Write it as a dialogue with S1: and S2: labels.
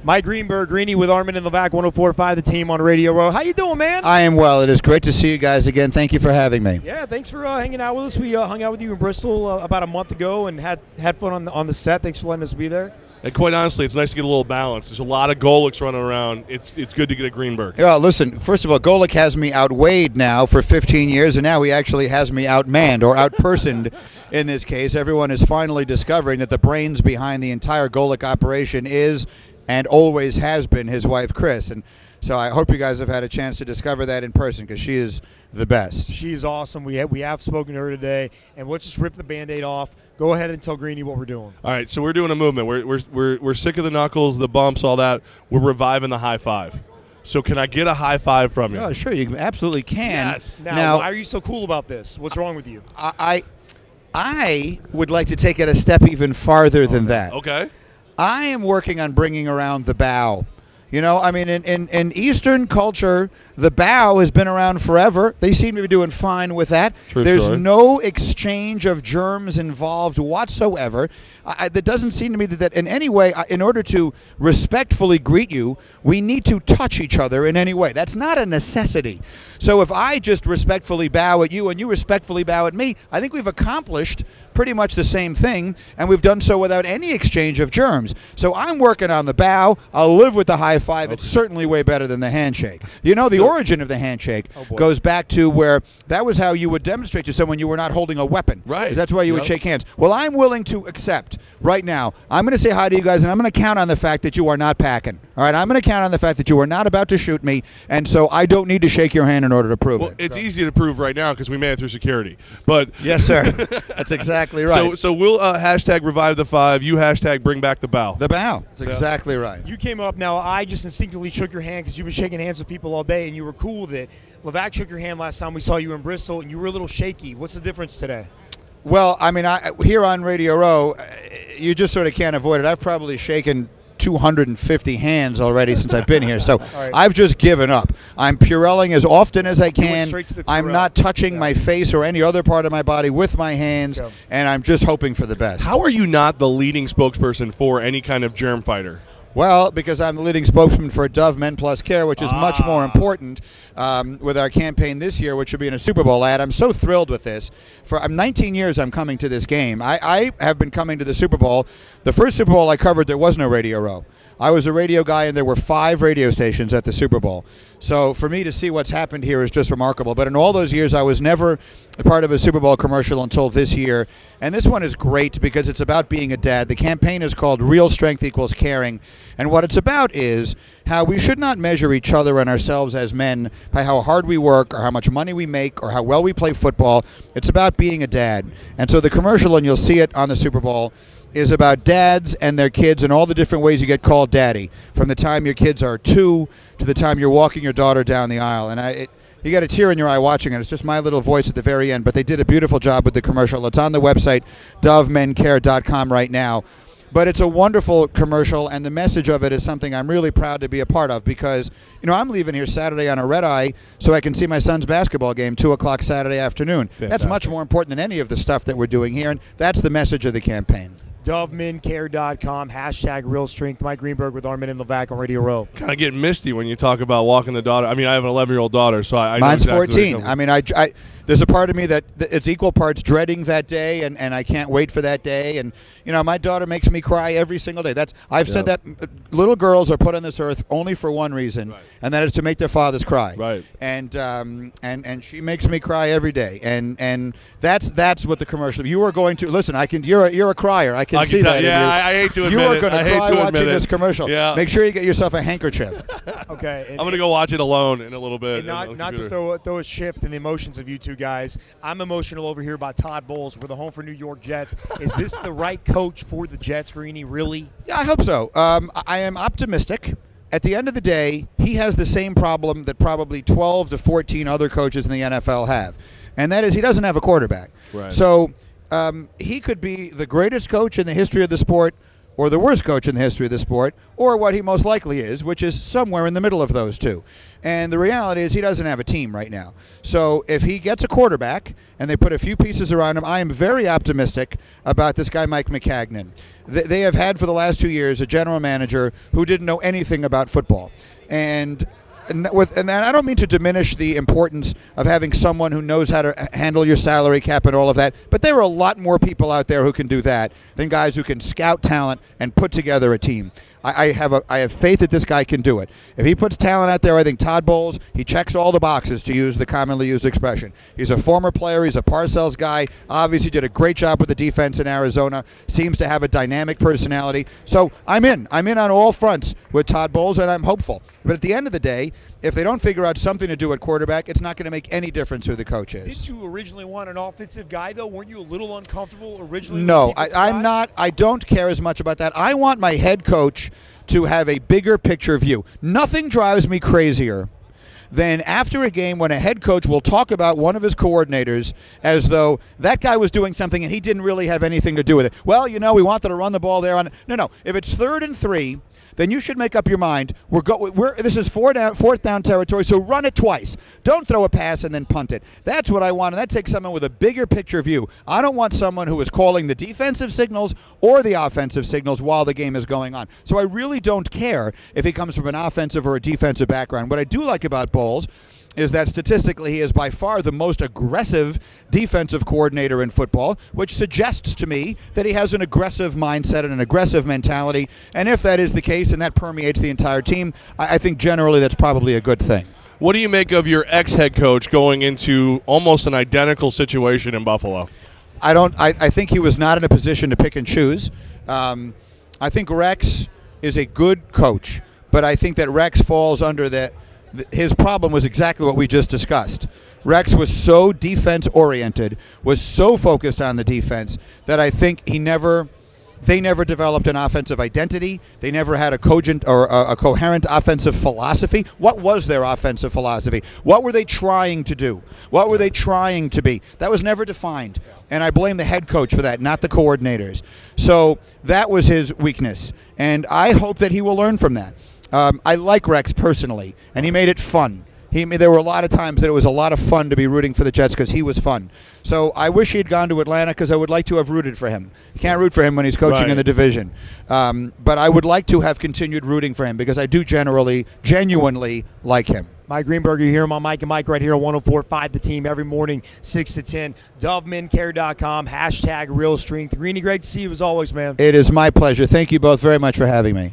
S1: Mike Greenberg, Greeny with Armin in the back, 104.5 The Team on Radio Row. How you doing, man?
S2: I am well. It is great to see you guys again. Thank you for having me.
S1: Yeah, thanks for hanging out with us. We hung out with you in Bristol about a month ago and had fun on the set. Thanks for letting us be there.
S3: And quite honestly, it's nice to get a little balance. There's a lot of Golics running around. It's good to get a Greenberg.
S2: Yeah, listen, first of all, Golic has me outweighed now for 15 years, and now he actually has me outmanned or outpersoned in this case. Everyone is finally discovering that the brains behind the entire Golic operation is and always has been his wife, Chris. And so I hope you guys have had a chance to discover that in person because she is the best.
S1: She is awesome. We have spoken to her today, and let's just rip the Band-Aid off. Go ahead and tell Greeny what we're doing.
S3: All right, so we're doing a movement. We're sick of the knuckles, the bumps, all that. We're reviving the high five. So can I get a high five from you?
S2: Oh, sure, you absolutely can.
S3: Yes.
S1: Now, why are you so cool about this? What's wrong with you?
S2: I would like to take it a step even farther than that.
S3: Okay.
S2: I am working on bringing around the bow. You know, I mean, in Eastern culture, the bow has been around forever. They seem to be doing fine with that. There's no exchange of germs involved whatsoever. That doesn't seem to me that in any way, in order to respectfully greet you, we need to touch each other in any way. That's not a necessity. So if I just respectfully bow at you and you respectfully bow at me, I think we've accomplished pretty much the same thing, and we've done so without any exchange of germs. So I'm working on the bow. I'll live with the high five. It's certainly way better than the handshake. You know, the origin of the handshake goes back to where that was how you would demonstrate to someone you were not holding a weapon.
S3: Right.
S2: That's why you would shake hands. Well, I'm willing to accept right now. I'm going to say hi to you guys, and I'm going to count on the fact that you are not packing. All right, I'm going to count on the fact that you are not about to shoot me, and so I don't need to shake your hand in order to prove it.
S3: It's easy to prove right now because we made it through security. But
S2: yes, sir. That's exactly right.
S3: So we'll hashtag revive the five. You hashtag bring back the bow.
S2: The bow. That's exactly right.
S1: You came up. Now, I just instinctively shook your hand because you've been shaking hands with people all day, and you were cool with it. Levac shook your hand last time we saw you in Bristol, and you were a little shaky. What's the difference today?
S2: Well, I mean, here on Radio Row, you just sort of can't avoid it. I've probably shaken 250 hands already since I've been here, so right. I've just given up. I'm Purelling as often as I can. I'm not touching my face or any other part of my body with my hands, and I'm just hoping for the best.
S3: How are you not the leading spokesperson for any kind of germ fighter?
S2: Well, because I'm the leading spokesman for Dove Men Plus Care, which is much more important with our campaign this year, which will be in a Super Bowl ad. I'm so thrilled with this. I'm 19 years I'm coming to this game. I have been coming to the Super Bowl. The first Super Bowl I covered, there was no Radio Row. I was a radio guy, and there were 5 radio stations at the Super Bowl. So for me to see what's happened here is just remarkable. But in all those years, I was never a part of a Super Bowl commercial until this year. And this one is great because it's about being a dad. The campaign is called Real Strength Equals Caring. And what it's about is how we should not measure each other and ourselves as men by how hard we work or how much money we make or how well we play football. It's about being a dad. And so the commercial, and you'll see it on the Super Bowl, is about dads and their kids and all the different ways you get called daddy, from the time your kids are 2 to the time you're walking your daughter down the aisle. And you got a tear in your eye watching it. It's just my little voice at the very end, but they did a beautiful job with the commercial. It's on the website, dovemencare.com right now. But it's a wonderful commercial, and the message of it is something I'm really proud to be a part of because, you know, I'm leaving here Saturday on a red eye so I can see my son's basketball game 2 o'clock Saturday afternoon. Fantastic. That's much more important than any of the stuff that we're doing here, and that's the message of the campaign.
S1: DoveMenCare.com, hashtag Real Strength. Mike Greenberg with Armin in the back on Radio Row.
S3: Kind of getting misty when you talk about walking the daughter. I mean, I have an 11-year-old daughter, so I
S2: Mine's
S3: know exactly
S2: 14. I mean, there's a part of me that it's equal parts dreading that day, and I can't wait for that day. And, you know, my daughter makes me cry every single day. I've said that little girls are put on this earth only for one reason, and that is to make their fathers cry.
S3: Right.
S2: And she makes me cry every day. And that's what the commercial. You are going to listen. You're a crier. I can see that.
S3: Yeah, I hate to admit it.
S2: You are going to cry watching this commercial.
S3: Yeah.
S2: Make sure you get yourself a handkerchief.
S1: Okay.
S3: I'm going to go watch it alone in a little bit.
S1: Not to throw a shift in the emotions of you two guys. I'm emotional over here about Todd Bowles. We're the home for New York Jets. Is this the right coach for the Jets, Greeny? Really?
S2: Yeah, I hope so. I am optimistic. At the end of the day, he has the same problem that probably 12 to 14 other coaches in the NFL have, and that is he doesn't have a quarterback.
S3: Right.
S2: So he could be the greatest coach in the history of the sport, or the worst coach in the history of the sport, or what he most likely is, which is somewhere in the middle of those two. And the reality is he doesn't have a team right now. So if he gets a quarterback and they put a few pieces around him, I am very optimistic about this guy, Mike Maccagnan. They have had for the last 2 years a general manager who didn't know anything about football. And I don't mean to diminish the importance of having someone who knows how to handle your salary cap and all of that, but there are a lot more people out there who can do that than guys who can scout talent and put together a team. I have faith that this guy can do it. If he puts talent out there, I think Todd Bowles, he checks all the boxes, to use the commonly used expression. He's a former player. He's a Parcells guy. Obviously did a great job with the defense in Arizona. Seems to have a dynamic personality. So I'm in. I'm in on all fronts with Todd Bowles, and I'm hopeful. But at the end of the day, if they don't figure out something to do at quarterback, it's not going to make any difference who the coach is.
S1: Did you originally want an offensive guy, though? Weren't you a little uncomfortable originally?
S2: No, I'm not. I don't care as much about that. I want my head coach to have a bigger picture view. Nothing drives me crazier than after a game when a head coach will talk about one of his coordinators as though that guy was doing something and he didn't really have anything to do with it. Well, we wanted to run the ball there. No. If it's 3rd and 3, then you should make up your mind. This is fourth down territory, so run it twice. Don't throw a pass and then punt it. That's what I want, and that takes someone with a bigger picture view. I don't want someone who is calling the defensive signals or the offensive signals while the game is going on. So I really don't care if he comes from an offensive or a defensive background. What I do like about Bowles is that statistically he is by far the most aggressive defensive coordinator in football, which suggests to me that he has an aggressive mindset and an aggressive mentality. And if that is the case and that permeates the entire team, I think generally that's probably a good thing.
S3: What do you make of your ex-head coach going into almost an identical situation in Buffalo?
S2: I think he was not in a position to pick and choose. I think Rex is a good coach, but I think that Rex falls under that. His problem was exactly what we just discussed. Rex was so defense-oriented, was so focused on the defense, that I think they never developed an offensive identity. They never had a cogent or a coherent offensive philosophy. What was their offensive philosophy? What were they trying to do? What were they trying to be? That was never defined. And I blame the head coach for that, not the coordinators. So that was his weakness. And I hope that he will learn from that. I like Rex personally, and he made it fun. There were a lot of times that it was a lot of fun to be rooting for the Jets because he was fun. So I wish he had gone to Atlanta because I would like to have rooted for him. You can't root for him when he's coaching in the division. But I would like to have continued rooting for him because I do genuinely like him.
S1: Mike Greenberg, you're here. I'm Mike and Mike right here on 104.5 The Team every morning, 6 to 10. DoveMenCare.com, #RealStrength. Greeny, great to see you as always, man.
S2: It is my pleasure. Thank you both very much for having me.